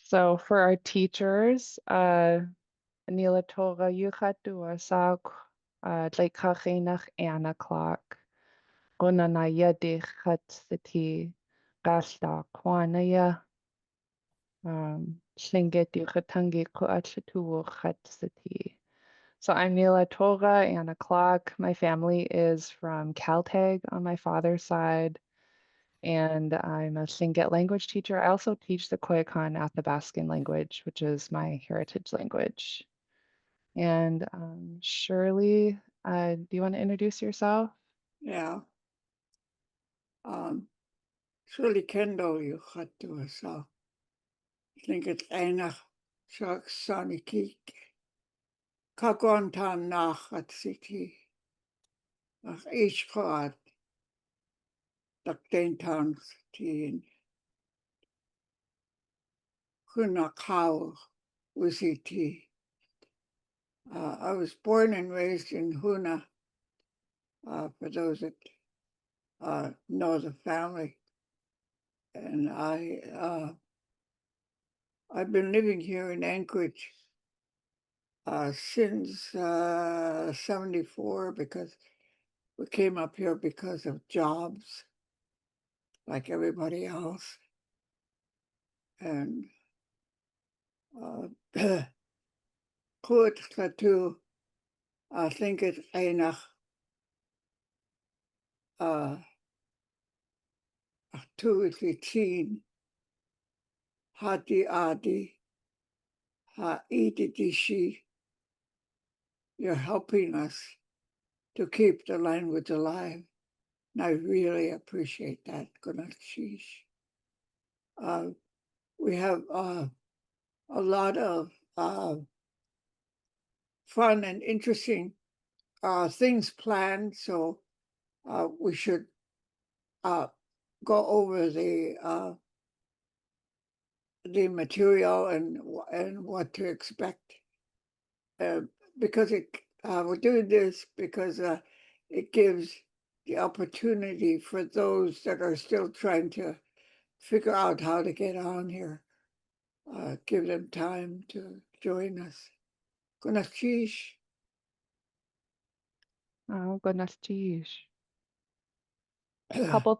So for our teachers, Nila Torah Yuchatua Sak Leikachinach Anna Clark, Gunanaya de Chatsiti, Gasta Kwanaya, Slinget Yuchatangi Kuachatu Chatsiti. So I'm Nila Torah Anna Clark. My family is from Caltech on my father's side, and I'm a Tlingit language teacher. I also teach the Koyukon Athabascan language, which is my heritage language. And Shirley, do you want to introduce yourself? Yeah. Surely Kendall you had to so think it's einach shark sonic Kagontan nach at city ach each part that 10 tons teen Kuna cow was it. I was born and raised in Huna, for those that know the family. And I've been living here in Anchorage since 74 because we came up here because of jobs like everybody else. And Kut Latu, I think it's Einach Tuitin Hati Adi Ha Ididishi. You're helping us to keep the language alive. And I really appreciate that, Gunashish. We have a lot of fun and interesting things planned, so we should go over the material and what to expect. Because we're doing this because it gives the opportunity for those that are still trying to figure out how to get on here. Give them time to join us. Gunashish. Oh, goodness, geez. Couple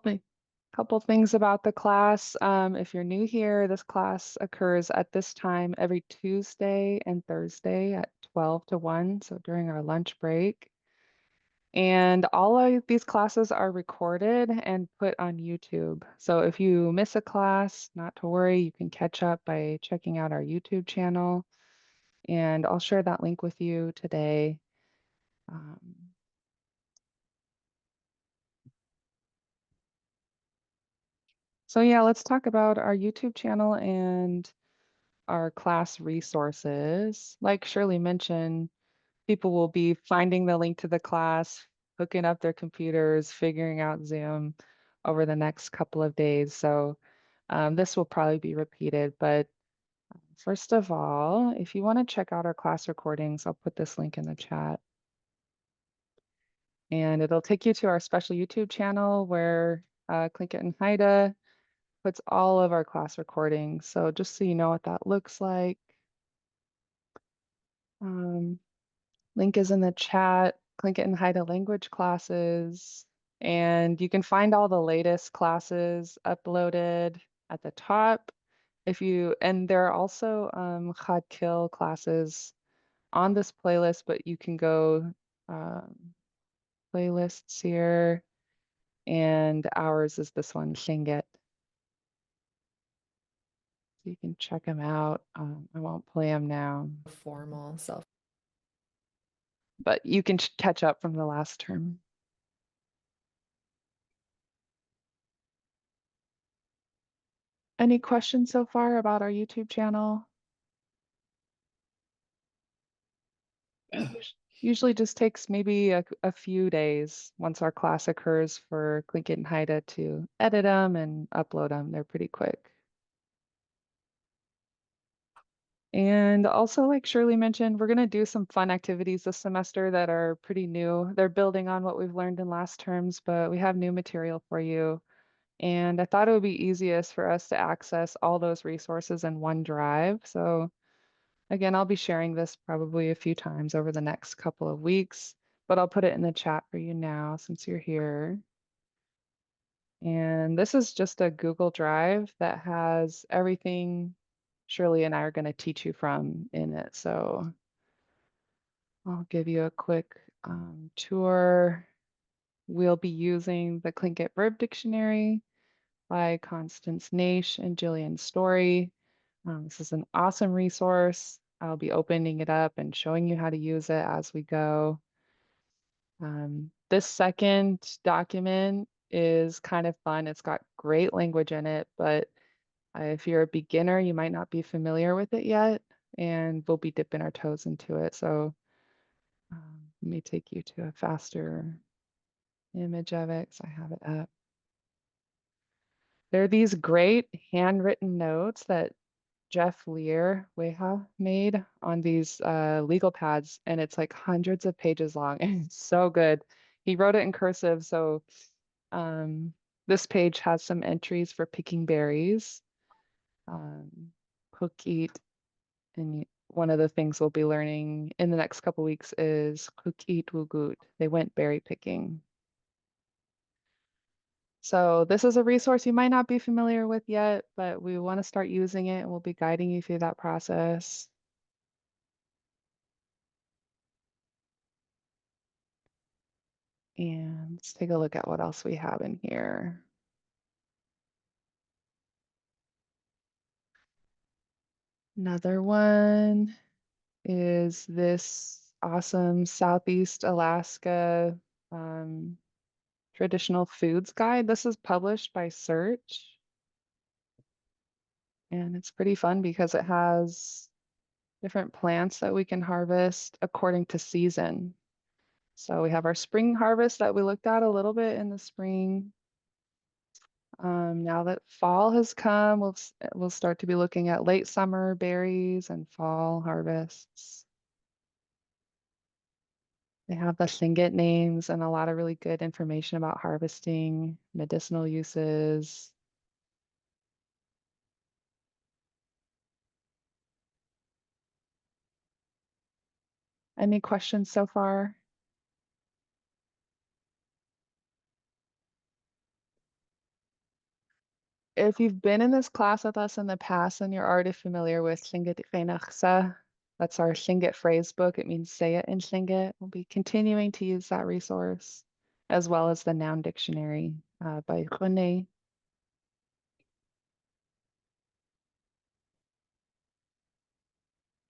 things about the class. If you're new here, this class occurs at this time every Tuesday and Thursday at 12 to 1, so during our lunch break. And all of these classes are recorded and put on YouTube. So if you miss a class, not to worry, you can catch up by checking out our YouTube channel. And I'll share that link with you today. So yeah, let's talk about our YouTube channel and our class resources. Like Shirley mentioned, people will be finding the link to the class, hooking up their computers, figuring out Zoom over the next couple of days. So this will probably be repeated. But first of all, if you want to check out our class recordings, I'll put this link in the chat. And it'll take you to our special YouTube channel where Tlingit and Haida puts all of our class recordings. So just so you know what that looks like. Link is in the chat. Tlingit and Haida language classes. And you can find all the latest classes uploaded at the top. And there are also Chad classes on this playlist, but you can go playlists here. And ours is this one, Lingit. So you can check them out. I won't play them now. Formal self. But you can catch up from the last term. Any questions so far about our YouTube channel? Usually just takes maybe a few days once our class occurs for Tlingit and Haida to edit them and upload them. They're pretty quick. And also, like Shirley mentioned, we're going to do some fun activities this semester that are pretty new. They're building on what we've learned in last terms, but we have new material for you. And I thought it would be easiest for us to access all those resources in one drive. So again, I'll be sharing this probably a few times over the next couple of weeks, but I'll put it in the chat for you now since you're here. And this is just a Google Drive that has everything Shirley and I are going to teach you from in it. So I'll give you a quick tour. We'll be using the Tlingit Verb Dictionary by Constance Naish and Jillian Story. This is an awesome resource. I'll be opening it up and showing you how to use it as we go. This second document is kind of fun. It's got great language in it, but if you're a beginner, you might not be familiar with it yet, and we'll be dipping our toes into it. So let me take you to a faster image of it because I have it up. There are these great handwritten notes that Jeff Lear Weha made on these legal pads, and it's like hundreds of pages long, and it's so good. He wrote it in cursive, so um, this page has some entries for picking berries, cook, eat, and one of the things we'll be learning in the next couple weeks is cook, eat, wugut. They went berry picking. So this is a resource you might not be familiar with yet, but we want to start using it and we'll be guiding you through that process. And let's take a look at what else we have in here. Another one is this awesome Southeast Alaska um, traditional foods guide. This is published by Search. And it's pretty fun because it has different plants that we can harvest according to season. So we have our spring harvest that we looked at a little bit in the spring. Now that fall has come, we'll start to be looking at late summer berries and fall harvests. They have the Lingit names and a lot of really good information about harvesting, medicinal uses. Any questions so far? If you've been in this class with us in the past and you're already familiar with Lingit Class, that's our Tlingit phrase book. It means say it in Tlingit. We'll be continuing to use that resource, as well as the noun dictionary by Rene.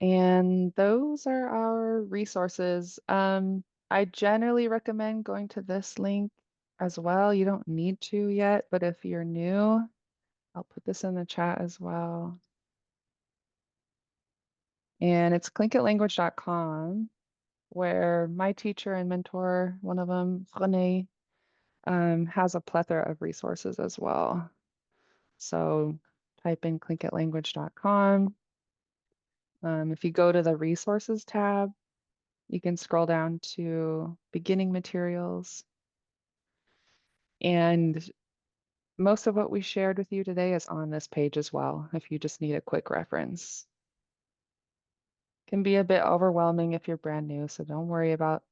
And those are our resources. I generally recommend going to this link as well. You don't need to yet, but if you're new, I'll put this in the chat as well. And it's clinkitlanguage.com, where my teacher and mentor, one of them, Renee, has a plethora of resources as well. So type in clinkitlanguage.com. If you go to the resources tab, you can scroll down to beginning materials. And most of what we shared with you today is on this page as well, if you just need a quick reference. Can be a bit overwhelming if you're brand new, so don't worry about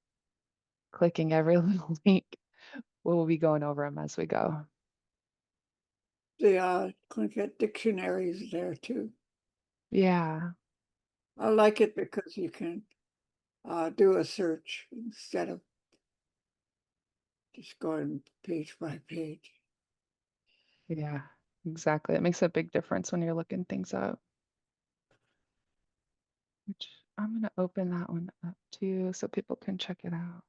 clicking every little link. We'll be going over them as we go. The Tlingit dictionary is there too. Yeah, I like it because you can do a search instead of just going page by page. yeah, exactly. It makes a big difference when you're looking things up. Which I'm going to open that one up too so people can check it out.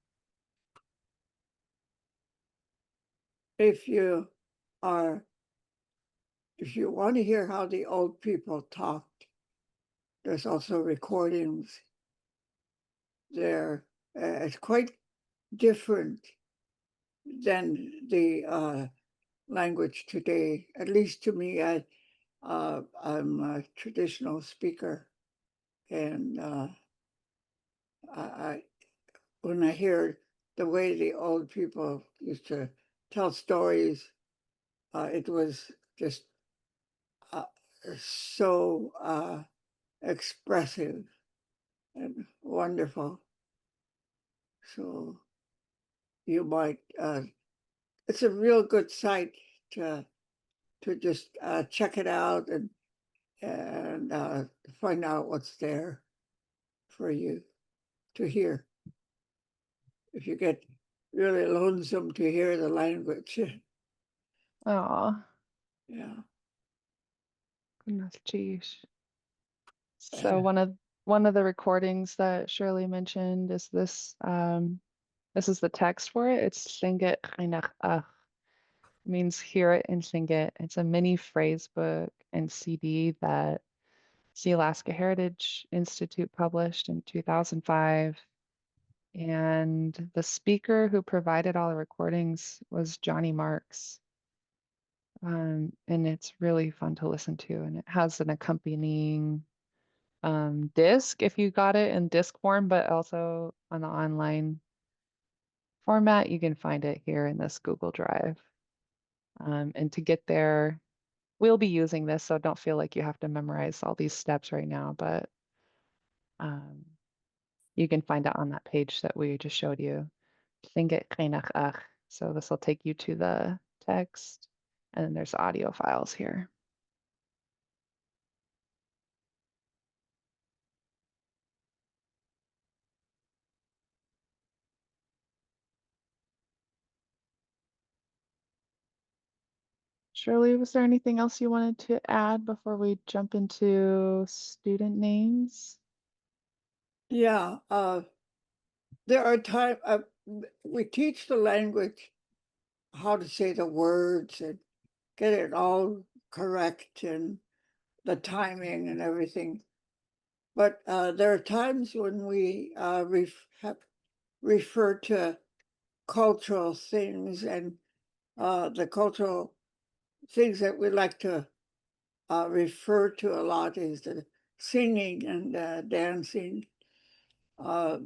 If you are, if you want to hear how the old people talked, there's also recordings there. It's quite different than the language today. At least to me, I'm a traditional speaker, and I when I hear the way the old people used to tell stories it was just uh, so expressive and wonderful. So you might, it's a real good site to just check it out and find out what's there for you to hear. If you get really lonesome to hear the language, Oh, yeah. goodness, geez. So Uh, one of the recordings that Shirley mentioned is this. This is the text for it. It's Lingit Class. Means hear it and sing it. It's a mini phrase book and CD that the Alaska Heritage Institute published in 2005. And the speaker who provided all the recordings was Johnny Marks. And it's really fun to listen to. And it has an accompanying disc if you got it in disc form, but also on the online format. You can find it here in this Google Drive. And to get there, we'll be using this, so don't feel like you have to memorize all these steps right now, but um, you can find it on that page that we just showed you. Lingit Class. So this will take you to the text, and then there's audio files here. Shirley, was there anything else you wanted to add before we jump into student names? yeah, there are times we teach the language how to say the words and get it all correct and the timing and everything. But there are times when we refer to cultural things and the cultural things that we like to refer to a lot is the singing and dancing,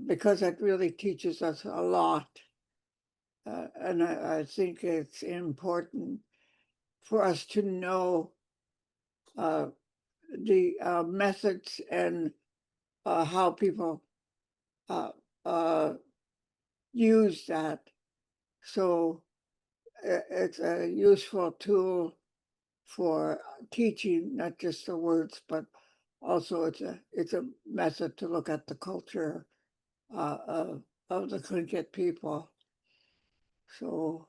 because that really teaches us a lot. And I think it's important for us to know uh, the methods and how people uh, uh, use that. So it's a useful tool for teaching, not just the words, but also it's a method to look at the culture uh, of, of the Tlingit people. So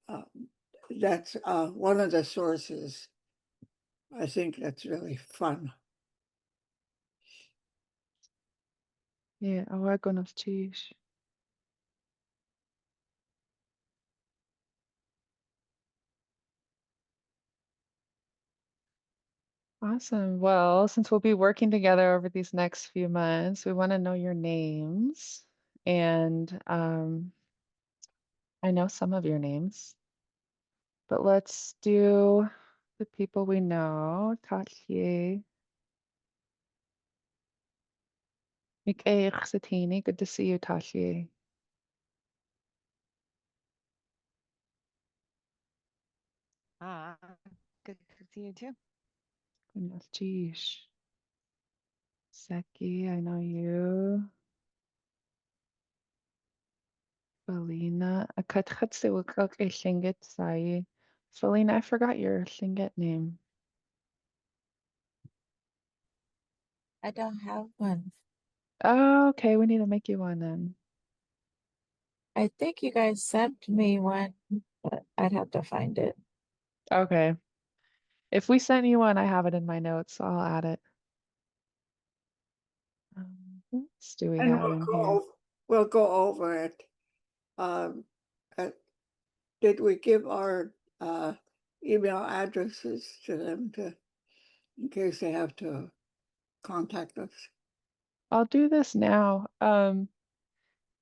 uh, that's one of the sources. I think that's really fun. Yeah, awagonos chish. Awesome. Well, since we'll be working together over these next few months, we want to know your names. And I know some of your names, but let's do the people we know. Tachi, Mikael Satini. Good to see you, Tachi. Ah, good to see you too. Goodness, geez. Seki, I know you. Felina. Akatkatsiwakak e Lingit Sai. Felina, I forgot your Lingit name. I don't have one. Oh, okay, we need to make you one then. I think you guys sent me one, but I'd have to find it. Okay. If we sent you one, I have it in my notes, so I'll add it. What else do we And have in here? we'll go over it. Um, uh, did we give our email addresses to them in case they have to contact us? I'll do this now.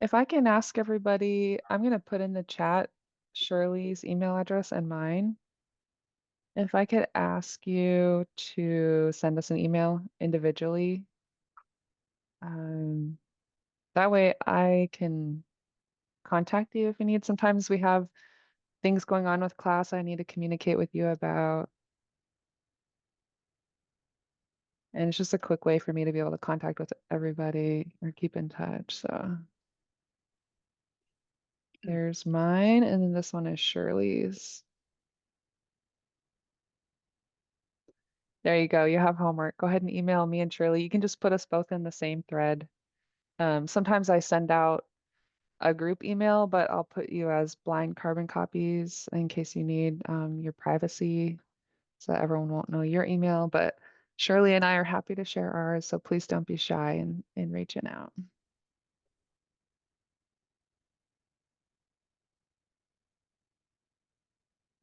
If I can ask everybody, I'm going to put in the chat Shirley's email address and mine. If I could ask you to send us an email individually, um, that way I can contact you if we need. Sometimes we have things going on with class I need to communicate with you about. And it's just a quick way for me to be able to contact with everybody or keep in touch. So there's mine, and then this one is Shirley's. There you go. You have homework. Go ahead and email me and Shirley. You can just put us both in the same thread. Sometimes I send out a group email, but I'll put you as blind carbon copies in case you need your privacy so that everyone won't know your email. But Shirley and I are happy to share ours, so please don't be shy in reaching out.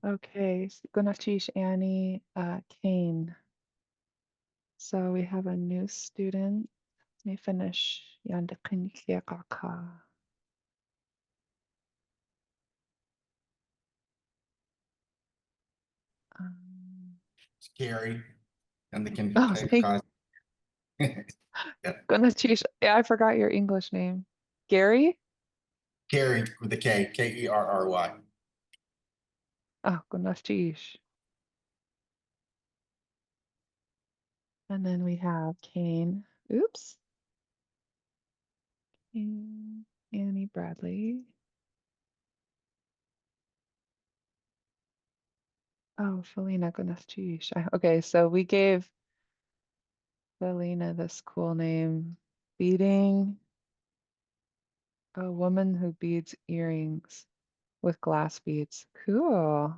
Okay, so Gunachish Annie Kane. So we have a new student. Let me finish. Yandekin Kiakaka. Scary. And they can Oh, type thank cause. Yep. Gunachish. Yeah, I forgot your English name. Gary? Kerry with a K, Kerry. Oh, Gunachish. And then we have Kane. Oops. Kane, Annie Bradley. Oh, Felina Gunachish. Okay, so we gave Felina this cool name. Beading a woman who beads earrings with glass beads. Cool.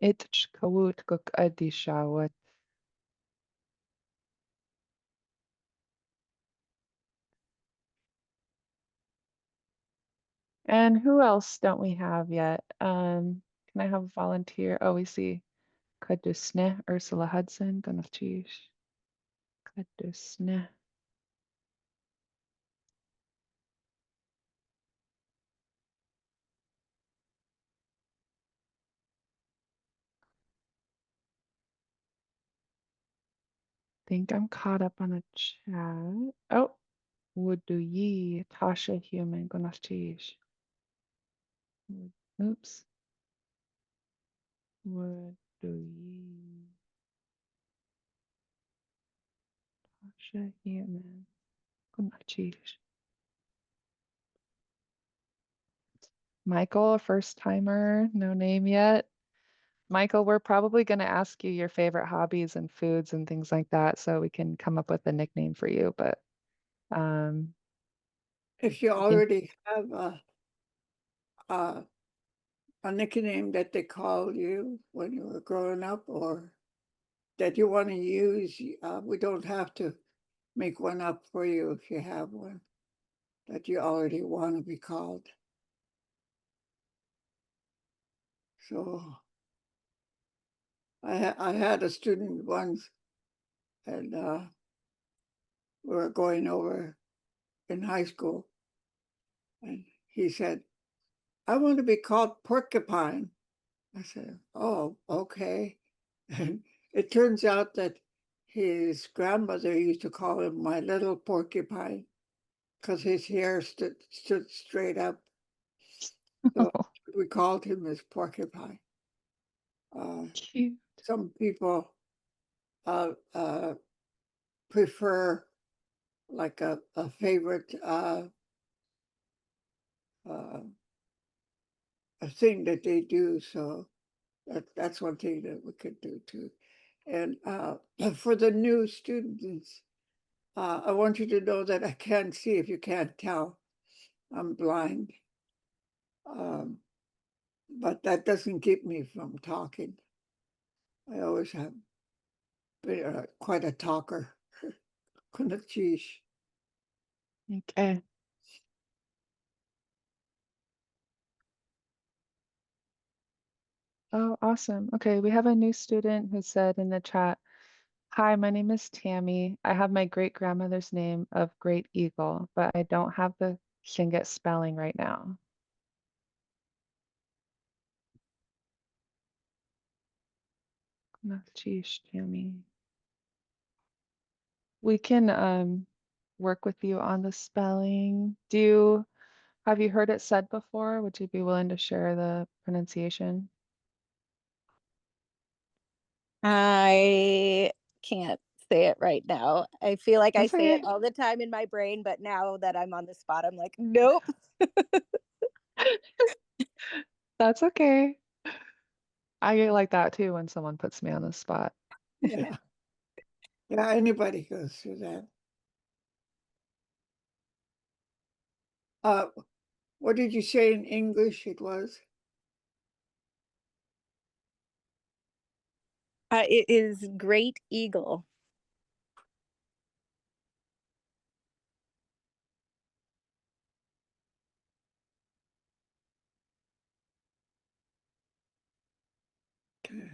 Itchkawut kuk adishawat. And who else don't we have yet? Can I have a volunteer? Oh, we see Kadusne, Ursula Hudson, Gunachish. Kadusne. Think I'm caught up on a chat. Oh, Wuduyi, Tasha Human, Gunachish. Oops. Wuduyi, Tasha Human, Gunachish. Michael, a first timer, no name yet. Michael, we're probably going to ask you your favorite hobbies and foods and things like that so we can come up with a nickname for you. But um, If you I think, already have a, a nickname that they called you when you were growing up or that you want to use, we don't have to make one up for you if you have one that you already want to be called. So I had a student once, and we were going over in high school, and he said, "I want to be called Porcupine." I said, "Oh, okay." And it turns out that his grandmother used to call him my little porcupine because his hair stood straight up. So we called him as Porcupine. cute. Some people prefer like a favorite uh, a thing that they do. So that's one thing that we could do too. And for the new students, I want you to know that I can't see if you can't tell. I'm blind. Um, but that doesn't keep me from talking. I always have been quite a talker. Kunachish. Okay. Oh, awesome. Okay, we have a new student who said in the chat, "Hi, my name is Tammy. I have my great grandmother's name of Great Eagle, but I don't have the Tlingit spelling right now." Geez, Tammy. We can work with you on the spelling. Have you heard it said before? Would you be willing to share the pronunciation? I can't say it right now. I feel like I That's say it okay. all the time in my brain, but now that I'm on the spot, I'm like, nope. That's okay. I get like that too when someone puts me on the spot. Yeah. Yeah, anybody goes through that. What did you say in English it was? It is Great Eagle. Okay.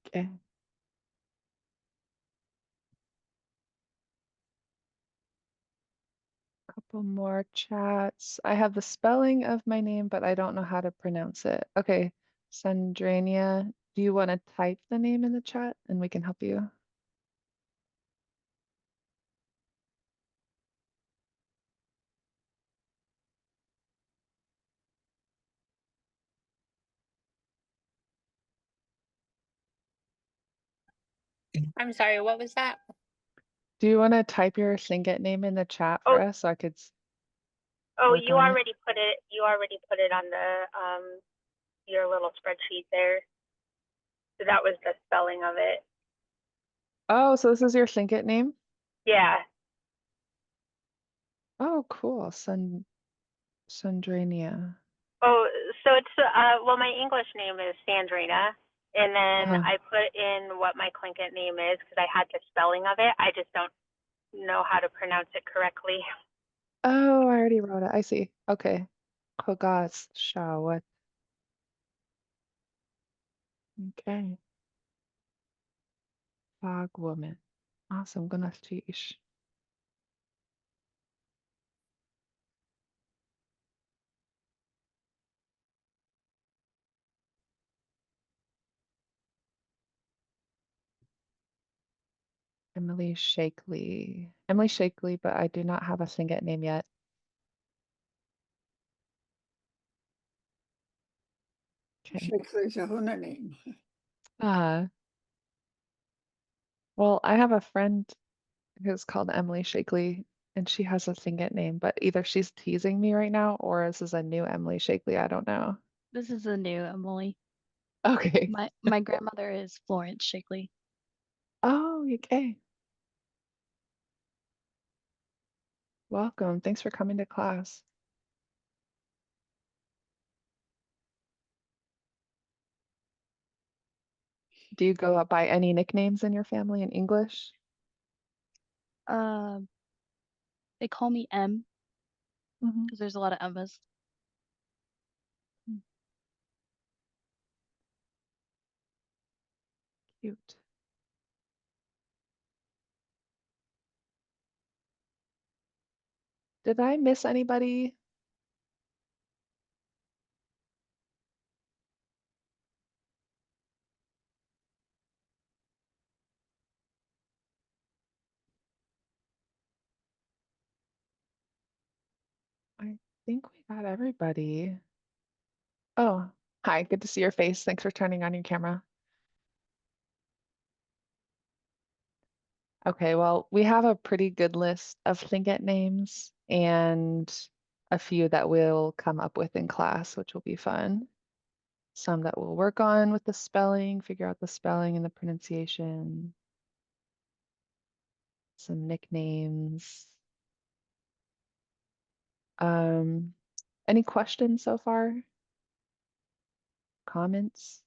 Okay. Couple more chats. I have the spelling of my name, but I don't know how to pronounce it. Okay, Sandrania, do you want to type the name in the chat and we can help you? I'm sorry, what was that? Do you want to type your Lingit name in the chat for us so I could Oh, work you on it? already put it. You already put it on the your little spreadsheet there. So that was the spelling of it. Oh, so this is your Lingit name? Yeah. Oh, cool. Sandrania. Oh, so it's well, my English name is Sandrina, and then Uh-huh. I put in what my Tlingit name is because I had the spelling of it. I just don't know how to pronounce it correctly. Oh, I already wrote it. I see. Okay. Kogas Shawat. Okay. Fog woman. Awesome. Gonna teach. Emily Shakely. Emily Shakely, but I do not have a Lingit name yet. Okay. Shakespeare's a Huna name. Uh, well, I have a friend who's called Emily Shakely, and she has a Lingit name, but either she's teasing me right now or this is a new Emily Shakely. I don't know. This is a new Emily. Okay. My grandmother is Florence Shakely. Oh, okay. Welcome. Thanks for coming to class. Do you go up by any nicknames in your family in English? Um, they call me M Mhm. because there's a lot of Emmas. Cute. Did I miss anybody? I think we got everybody. Oh, hi. Good to see your face. Thanks for turning on your camera. Okay, well, we have a pretty good list of Tlingit names and a few that we'll come up with in class, which will be fun. Some that we'll work on with the spelling, figure out the spelling and the pronunciation. Some nicknames. Um, any questions so far? Comments?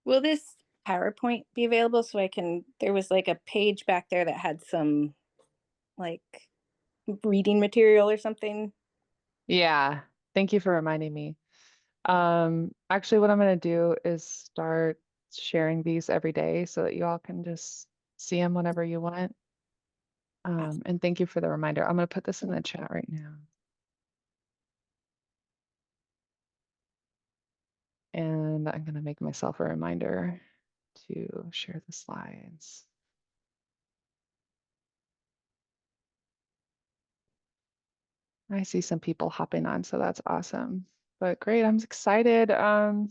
Will this PowerPoint be available so I can? There was like a page back there that had some like reading material or something. Yeah, thank you for reminding me. Actually, what I'm going to do is start sharing these every day so that you all can just see them whenever you want. And thank you for the reminder. I'm going to put this in the chat right now. And I'm going to make myself a reminder to share the slides. I see some people hopping on, so that's awesome. But great, I'm excited.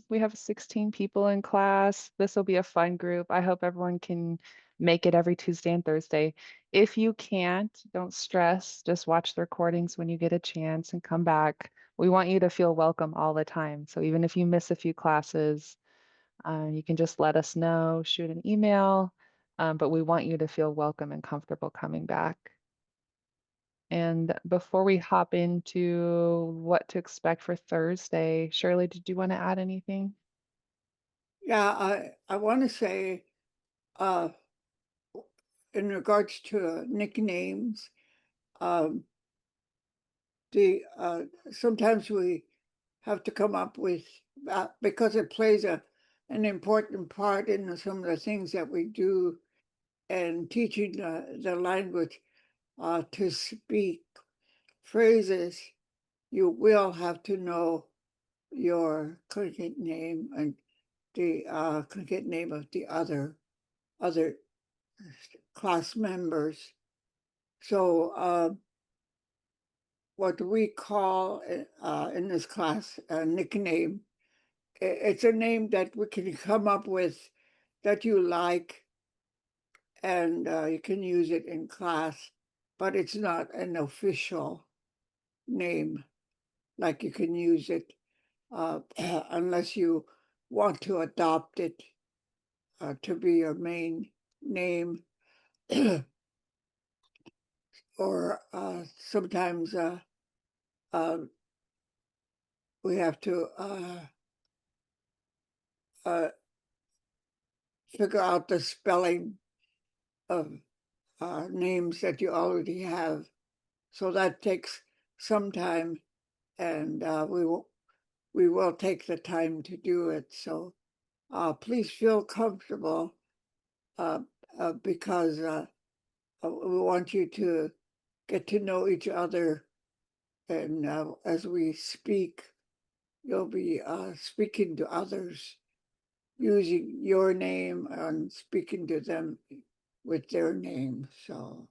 We have 16 people in class. This will be a fun group. I hope everyone can make it every Tuesday and Thursday. If you can't, don't stress. Just watch the recordings when you get a chance and come back. We want you to feel welcome all the time. So even if you miss a few classes, you can just let us know, shoot an email, but we want you to feel welcome and comfortable coming back. And before we hop into what to expect for Thursday, Shirley, did you want to add anything? Yeah, I want to say, uh, in regards to nicknames, um, sometimes we have to come up with, because it plays an important part in some of the things that we do and teaching the language, to speak phrases. You will have to know your cricket name and the cricket name of the other class members. So what we call in this class a nickname, it's a name that we can come up with that you like, and you can use it in class, but it's not an official name. Like you can use it unless you want to adopt it to be your main name. Or sometimes we have to figure out the spelling of names that you already have. So that takes some time, and we will take the time to do it. So please feel comfortable, because we want you to get to know each other. And as we speak, you'll be speaking to others using your name and speaking to them with their name. So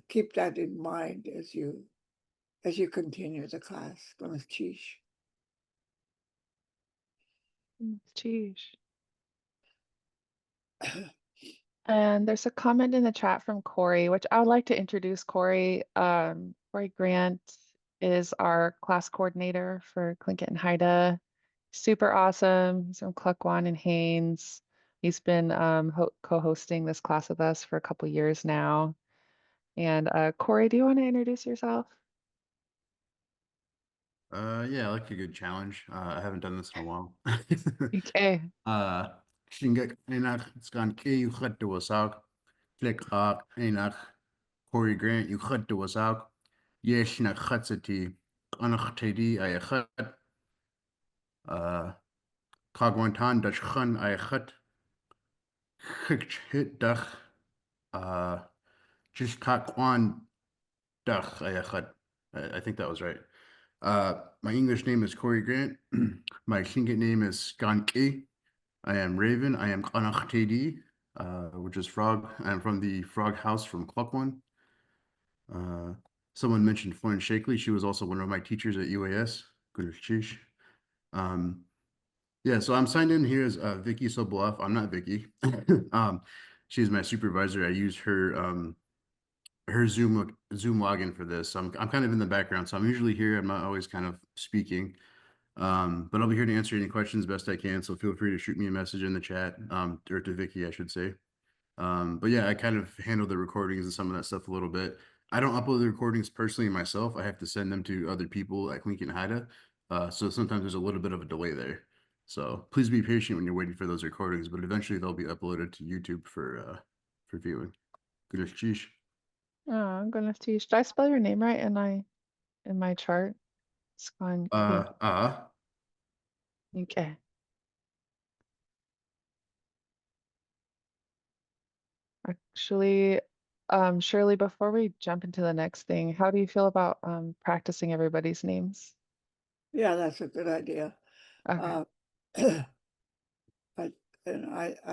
keep that in mind as you continue the class. Chish. Sheesh. And there's a comment in the chat from Corey, which I would like to introduce Corey. Corey Grant is our class coordinator for Tlingit and Haida. Super awesome. He's from Cluckwan and Haynes. He's been co-hosting this class with us for a couple years now. And Corey, do you want to introduce yourself? Yeah, I like a good challenge. I haven't done this in a while. Okay. Shingek Enak, Skan K, you cut to us out. Click Hawk, Enak, Corey Grant, you cut to us out. Yesh na Khatsati, Anach Tedi, I cut. Kagwantan, Dutch Khan, I cut. Hit Dach, just Kakwan Dach, I cut. I think that was right. My English name is Corey Grant. My Tlingit name is Skanke. I am Raven. I am Kanach TD, which is frog. I am from the Frog House from Cluckwan. Someone mentioned Florence Shakely. She was also one of my teachers at UAS. Good chish. Yeah, so I'm signed in here as Vicky Sobolov. I'm not Vicky. She's my supervisor. I use her Zoom login for this. So I'm kind of in the background. So I'm usually here. I'm not always kind of speaking. But I'll be here to answer any questions best I can. So feel free to shoot me a message in the chat, or to Vicky, I should say. But yeah, I kind of handle the recordings and some of that stuff a little bit. I don't upload the recordings personally myself. I have to send them to other people at Lingit and Haida. So sometimes there's a little bit of a delay there. So please be patient when you're waiting for those recordings, but eventually they'll be uploaded to YouTube for viewing. Good cheesh. Oh, goodness, did I spell your name right in my chart? Skan Okay. Actually, Shirley, before we jump into the next thing, how do you feel about practicing everybody's names? Yeah, that's a good idea. Okay. I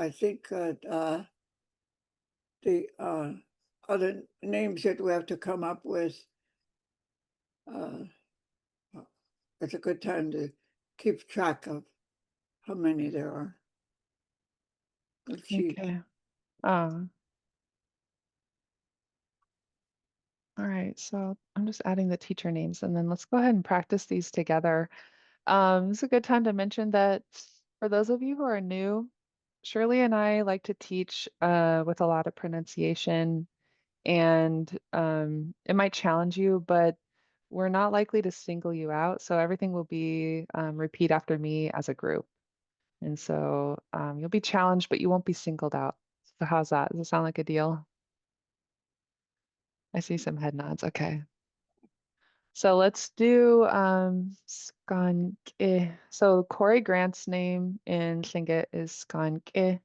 think that the other names that we have to come up with, it's a good time to keep track of how many there are. Let's see. Okay. All right, so I'm just adding the teacher names and then let's go ahead and practice these together. This is a good time to mention that for those of you who are new, Shirley and I like to teach with a lot of pronunciation, and it might challenge you, but we're not likely to single you out. So everything will be repeat after me as a group. And so you'll be challenged, but you won't be singled out. So how's that? Does it sound like a deal? I see some head nods. Okay. So let's do skanke. So Corey Grant's name in Tlingit is skanke.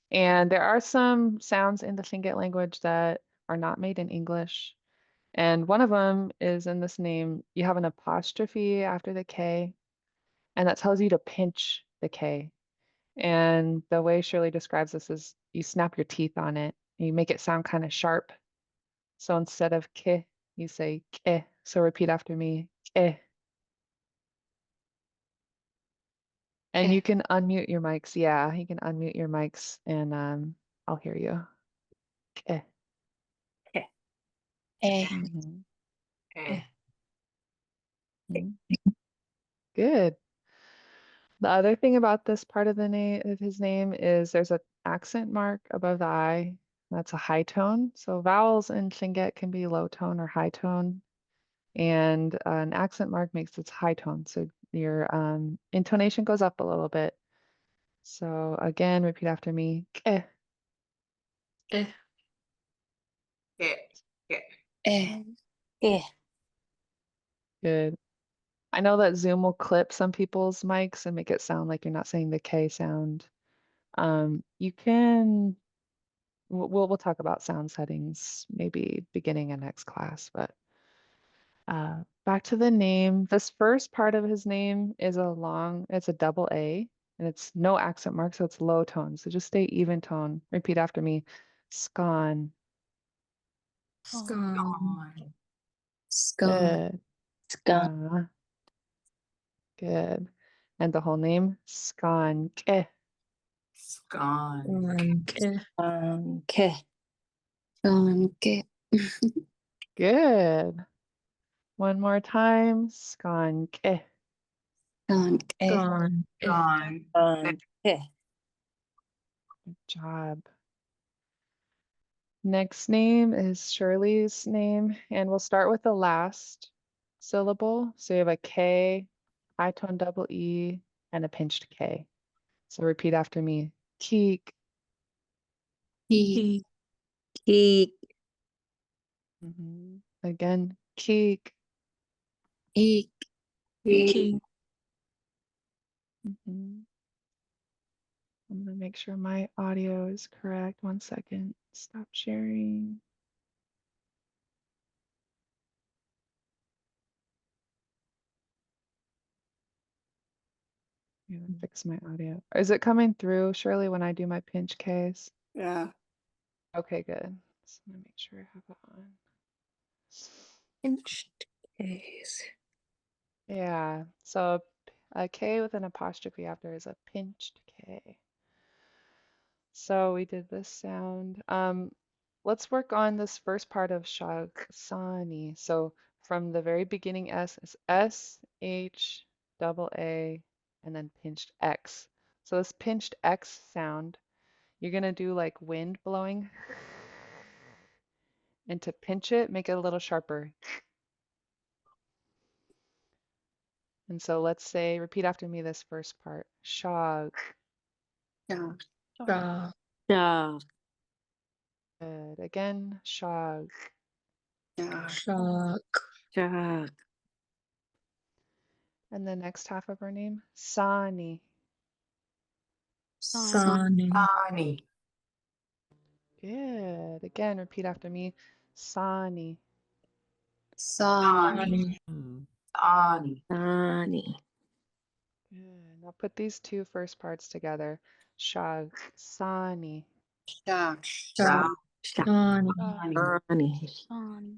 And there are some sounds in the Tlingit language that are not made in English. And one of them is in this name, you have an apostrophe after the K, and that tells you to pinch the K. And the way Shirley describes this is you snap your teeth on it and you make it sound kind of sharp. So instead of K, you say K. So repeat after me, K. And you can unmute your mics. Yeah, you can unmute your mics and I'll hear you. K. Mhm. Mhm. Good. The other thing about this part of the name of his name is there's an accent mark above the I. That's a high tone. So vowels in Tlingit can be low tone or high tone, and an accent mark makes it high tone. So your intonation goes up a little bit. So again, repeat after me. Ke. Yeah. Good. I know that Zoom will clip some people's mics and make it sound like you're not saying the K sound. You can, we'll talk about sound settings maybe beginning in next class, but back to the name. This first part of his name is it's a double A, and it's no accent mark, so it's low tone. So just stay even tone. Repeat after me. Scone. Scone. Good. Scone. Good. And the whole name, Skanke. Good. One more time, Skanke. Good job. Next name is Shirley's name, and we'll start with the last syllable. So you have a K, high tone double E, and a pinched K. So repeat after me. Keek. Keek. Again, keek. Keek. Mhm. I'm gonna make sure my audio is correct. One second. Stop sharing. I'm gonna fix my audio. Is it coming through, Shirley, when I do my pinch case? Yeah. Okay, good. So I'm gonna make sure I have it on. Pinched case. Yeah, so a K with an apostrophe after is a pinched K. So we did this sound. Let's work on this first part of Shagsani. So from the very beginning S is S, H, double A, and then pinched X. So this pinched X sound, you're gonna do like wind blowing. And to pinch it, make it a little sharper. And so let's say, repeat after me this first part. Shag. Dog. Good. Again, shag. Dog. And the next half of our name, Sani. Good. Again, repeat after me. Sani. Ani. Good. Now put these two first parts together. Shag, sani. Ani. Shani. Ani. Shani.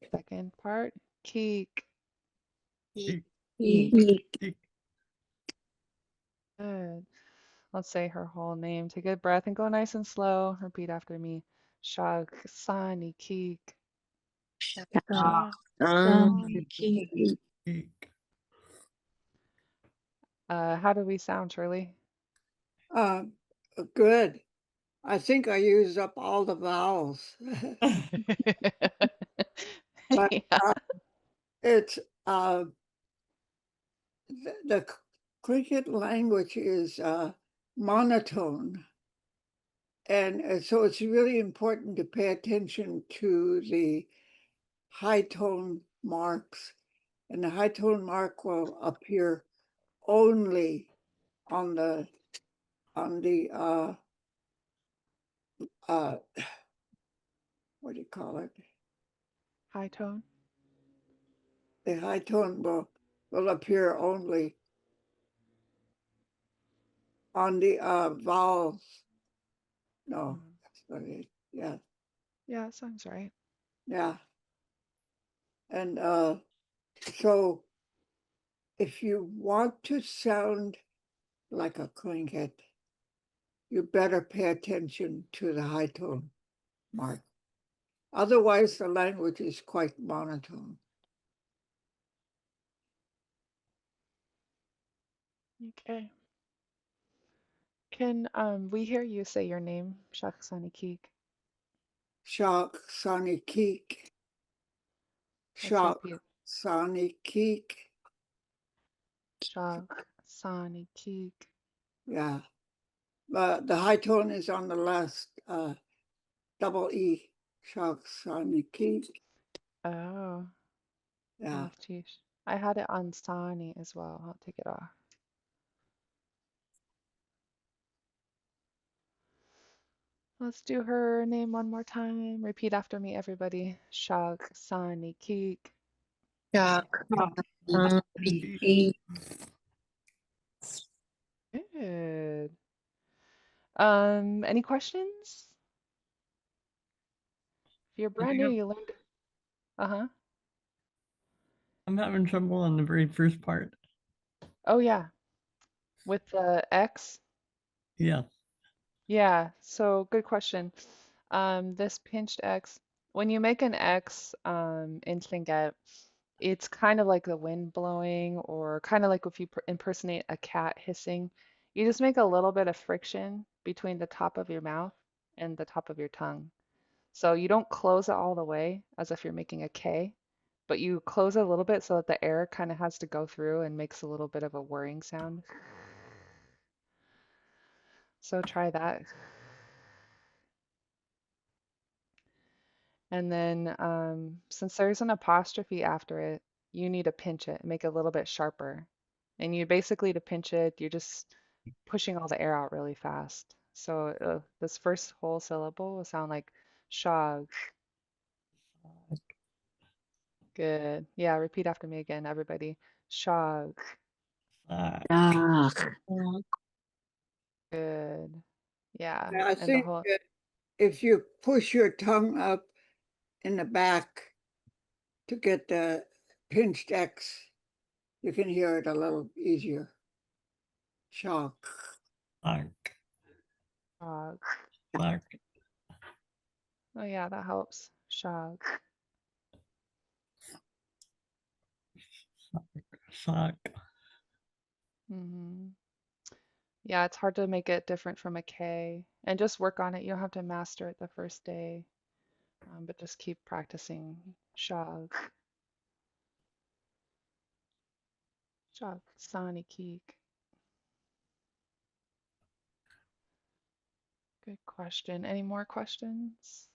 Second part, keek. Eek. Good. Let's say her whole name. Take a breath and go nice and slow. Repeat after me. Shag, sani, keek. Shani. Ki. How do we sound, Shirley? Uh, good. I think I used up all the vowels. But Yeah. it's the cricket language is monotone. And so it's really important to pay attention to the high tone marks. And the high tone mark will appear only on the what do you call it? High tone. The high tone will appear only on the vowels. No, that's not it. Yeah, Yeah, sounds right. yeah. And so if you want to sound like a Tlingit, you better pay attention to the high tone mark. Otherwise, the language is quite monotone. Okay. Can we hear you say your name, Shag, sani, keek? Shock, Sani Keek. Let's Shock, repeat. Sani Keek. Shag, sani, keek. Yeah. The high tone is on the last double E. Shock, Sani Keek. Oh, Yeah. oh, geez. I had it on sani as well. I'll take it off. Let's do her name one more time. Repeat after me, everybody. Shag, sani, keek. Good. Any questions? If you're brand new, you learned. Uh-huh. I'm having trouble on the very first part. Oh yeah. With the X. Yeah. Yeah, so good question. This pinched X, when you make an X in Tlingit, it's kind of like the wind blowing, or kind of like if you impersonate a cat hissing. You just make a little bit of friction between the top of your mouth and the top of your tongue. So you don't close it all the way as if you're making a K, but you close it a little bit so that the air kind of has to go through and makes a little bit of a whirring sound. So try that. And then since there's an apostrophe after it, you need to pinch it, make it a little bit sharper. And you basically, to pinch it, you're just pushing all the air out really fast. So this first whole syllable will sound like shag. Good. Yeah, repeat after me again, everybody. Shag. Good. Yeah. I And the think whole, that if you push your tongue up in the back to get the pinched X, you can hear it a little easier. Shock. shag. Sock. Oh yeah, that helps. Shag. Sock. Hmm. Yeah, it's hard to make it different from a K. And just work on it. You don't have to master it the first day, but just keep practicing. Shag, shag, sani, keek. Good question. Any more questions?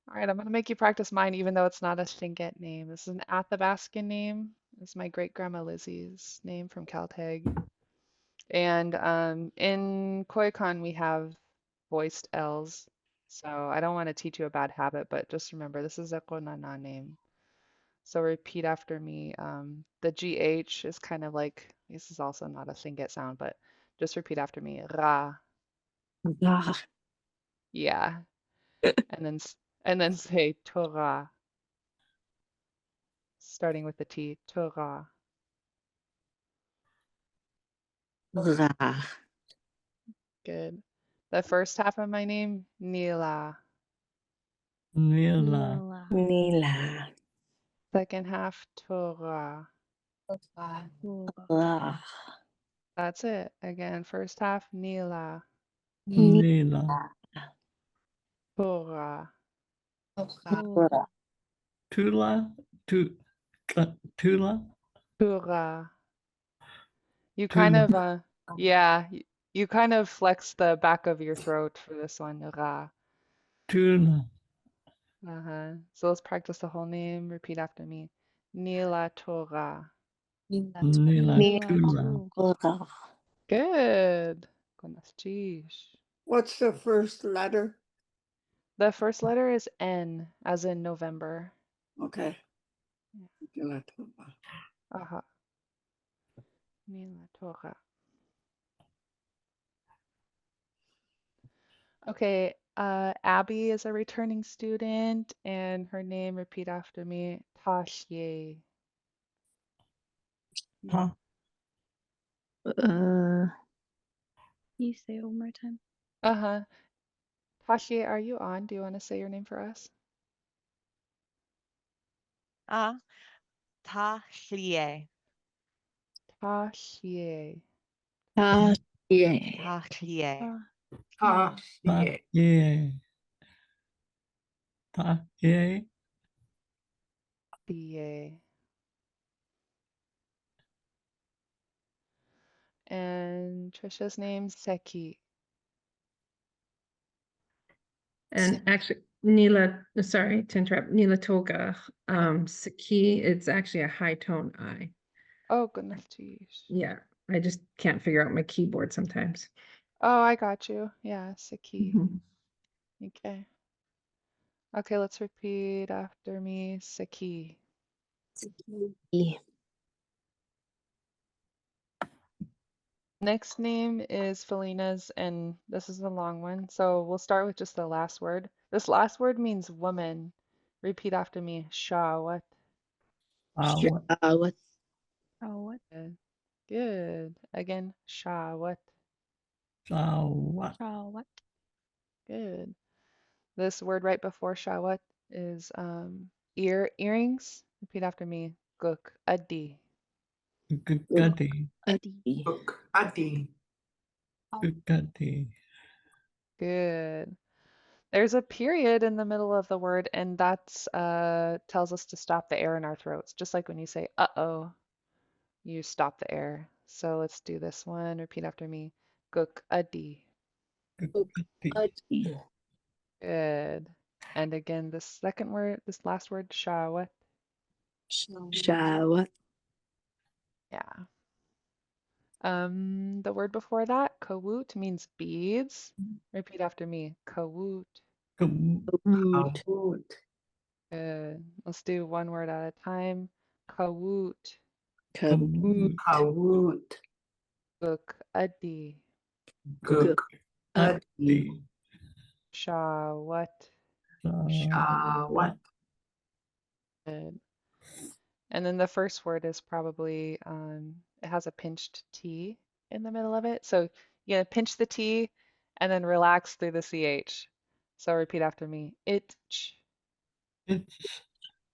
All right, I'm gonna make you practice mine, even though it's not a Tlingit name. This is an Athabascan name. This is my great grandma Lizzie's name from Caltech. And in Koyukon, we have voiced L's. So I don't want to teach you a bad habit, but just remember this is a konana name. So repeat after me. The GH is kind of like, this is also not a Lingit sound, but just repeat after me. Ra. Ah, Yeah. And then say Torah, starting with the T. Torah. Ra. Good. The first half of my name, Nila. Nila. Nila. Second half, Torah. Ra. That's it. Again, first half, Nila. Nila. Torah. Ra. Tula. Tula. Torah. You kind Tula. of, yeah, you kind of flex the back of your throat for this one, Ra. Tula. So let's practice the whole name. Repeat after me. Nila Torah. Nila. Tula. Ra. Good. Gonas. What's the first letter? The first letter is N, as in November. Okay. Aha. Nila Torah. Okay, Abby is a returning student, and her name, repeat after me, Tashye. Huh. Can you say it one more time? Uh-huh. Tashye, are you on? Do you want to say your name for us? Tahlie. Tashye. Yeah. Tahlie. Yeah. Tahlie. Yeah. Tashye. And Trisha's name, Seki. And actually, Neela, sorry to interrupt, Neela Toga, Saki, it's actually a high tone I. Oh, goodness, geez. Yeah, I just can't figure out my keyboard sometimes. Oh, I got you. Yeah, Seki. Mhm. Okay. Okay, let's repeat after me, Seki. Next name is Felina's, and this is a long one. So we'll start with just the last word. This last word means woman. Repeat after me, Shawat. What? What? Oh, what? Good. Good. Again, Shawat. What? Oh, what? Good. This word right before Shawat is earrings. Repeat after me, Guk Adi. Gutty. Adi. Adi. Gutty. Good. There's a period in the middle of the word, and that's tells us to stop the air in our throats. Just like when you say uh-oh, you stop the air. So let's do this one. Repeat after me. Guk adi. Gutty. Adi. Good. And again, this second word, this last word, shawat. Shawat. Yeah. The word before that, kawut, means beads. Repeat after me. Kawut. Woot. Woot. Good. Let's do one word at a time. Kawut. Kaboot. Kawoot. Guk adi. Gook. Adi. Shawat. What? Good. And then the first word is probably, it has a pinched T in the middle of it. So you pinch the T and then relax through the CH. So repeat after me. Itch. It's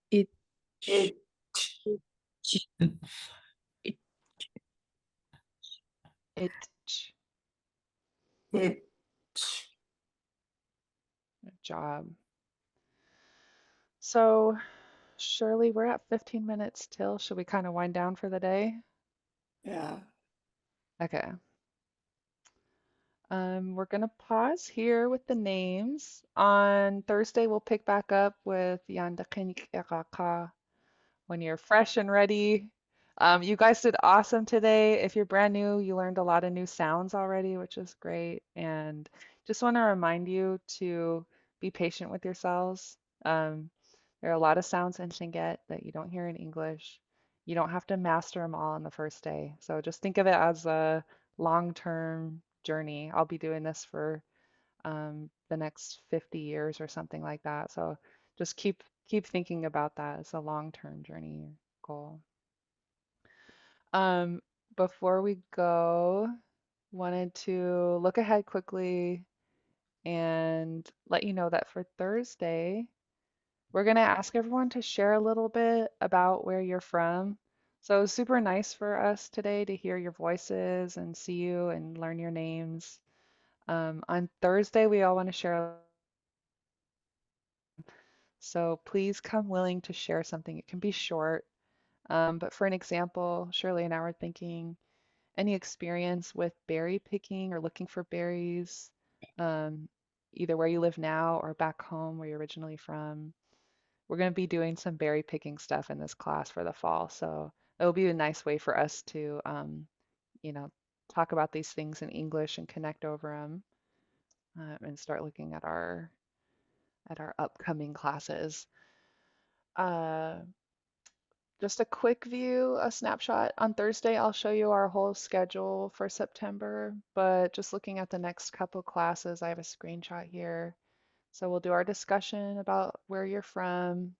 It. It. It. Itch. It. Good job. So Shirley, we're at 15 minutes till. Should we kind of wind down for the day? Yeah. Okay. We're gonna pause here with the names. On Thursday, we'll pick back up with Yandakinik Eraka when you're fresh and ready. You guys did awesome today. If you're brand new, you learned a lot of new sounds already, which is great. And just want to remind you to be patient with yourselves. There are a lot of sounds in Tlingit that you don't hear in English. You don't have to master them all on the first day. So just think of it as a long-term journey. I'll be doing this for the next 50 years or something like that. So just keep thinking about that as a long-term journey goal. Um, Before we go, wanted to look ahead quickly and let you know that for Thursday, we're going to ask everyone to share a little bit about where you're from. So it was super nice for us today to hear your voices and see you and learn your names. On Thursday, we all want to share. So please come willing to share something. It can be short. But for an example, Shirley and I were thinking any experience with berry picking or looking for berries, um, either where you live now or back home where you're originally from. We're going to be doing some berry picking stuff in this class for the fall. So it'll be a nice way for us to, you know, talk about these things in English and connect over them and start looking at our upcoming classes. Uh, Just a quick view, a snapshot. On Thursday, I'll show you our whole schedule for September, but just looking at the next couple classes, I have a screenshot here. So we'll do our discussion about where you're from.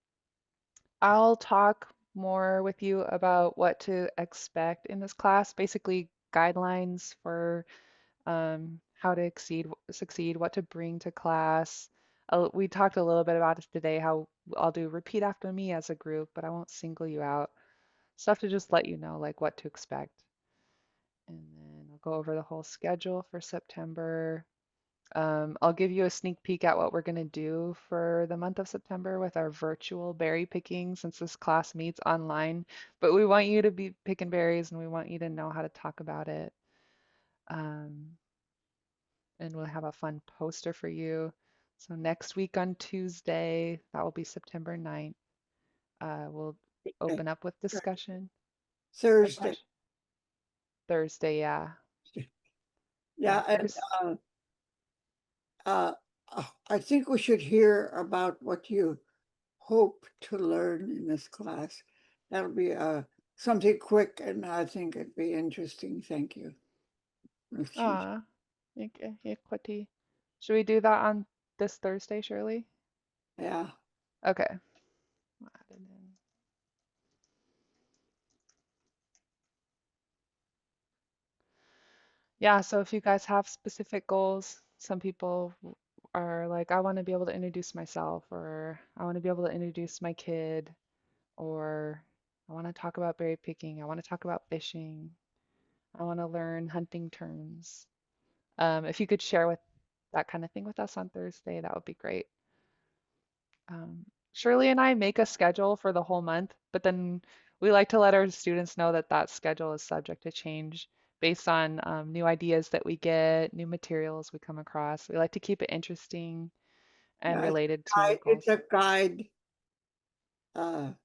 I'll talk more with you about what to expect in this class, basically guidelines for how to succeed, what to bring to class. We talked a little bit about it today, how I'll do repeat after me as a group, but I won't single you out. Stuff to just let you know like what to expect. And then I'll go over the whole schedule for September. I'll give you a sneak peek at what we're going to do for the month of September with our virtual berry picking since this class meets online. But we want you to be picking berries and we want you to know how to talk about it. And we'll have a fun poster for you. So next week on Tuesday, that will be September 9th, we'll open up with discussion. Thursday. Thursday, yeah. Yeah, and I think we should hear about what you hope to learn in this class. That'll be something quick, and I think it'd be interesting. Thank you. Equity. Should we do that on this Thursday, Shirley? Yeah. Okay. Yeah, so if you guys have specific goals, some people are like, I want to be able to introduce myself, or I want to be able to introduce my kid, or I want to talk about berry picking, I want to talk about fishing, I want to learn hunting terms. If you could share with that kind of thing with us on Thursday, that would be great. Shirley and I make a schedule for the whole month, but then we like to let our students know that that schedule is subject to change based on new ideas that we get, new materials we come across. We like to keep it interesting and related to your goals. It's a guide.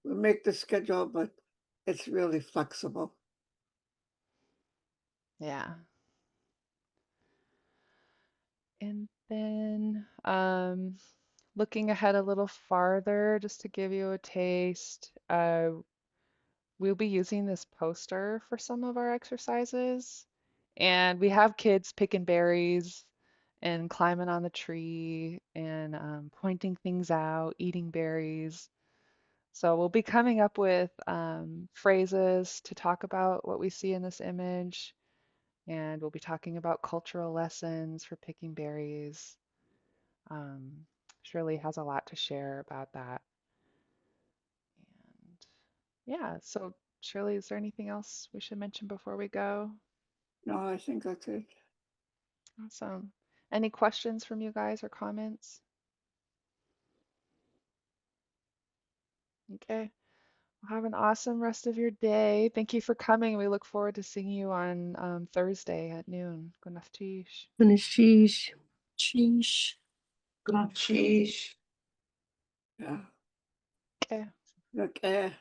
We make the schedule, but it's really flexible. Yeah. And then looking ahead a little farther, just to give you a taste, we'll be using this poster for some of our exercises. And we have kids picking berries and climbing on the tree and pointing things out, eating berries. So we'll be coming up with phrases to talk about what we see in this image. And we'll be talking about cultural lessons for picking berries. Shirley has a lot to share about that. And yeah, so Shirley, is there anything else we should mention before we go? No, I think that's it. Awesome. Any questions from you guys or comments? Okay. Well, have an awesome rest of your day. Thank you for coming. We look forward to seeing you on Thursday at noon. Good enough, Tish. Sheesh. Sheesh. Sheesh. Yeah. Okay. Okay.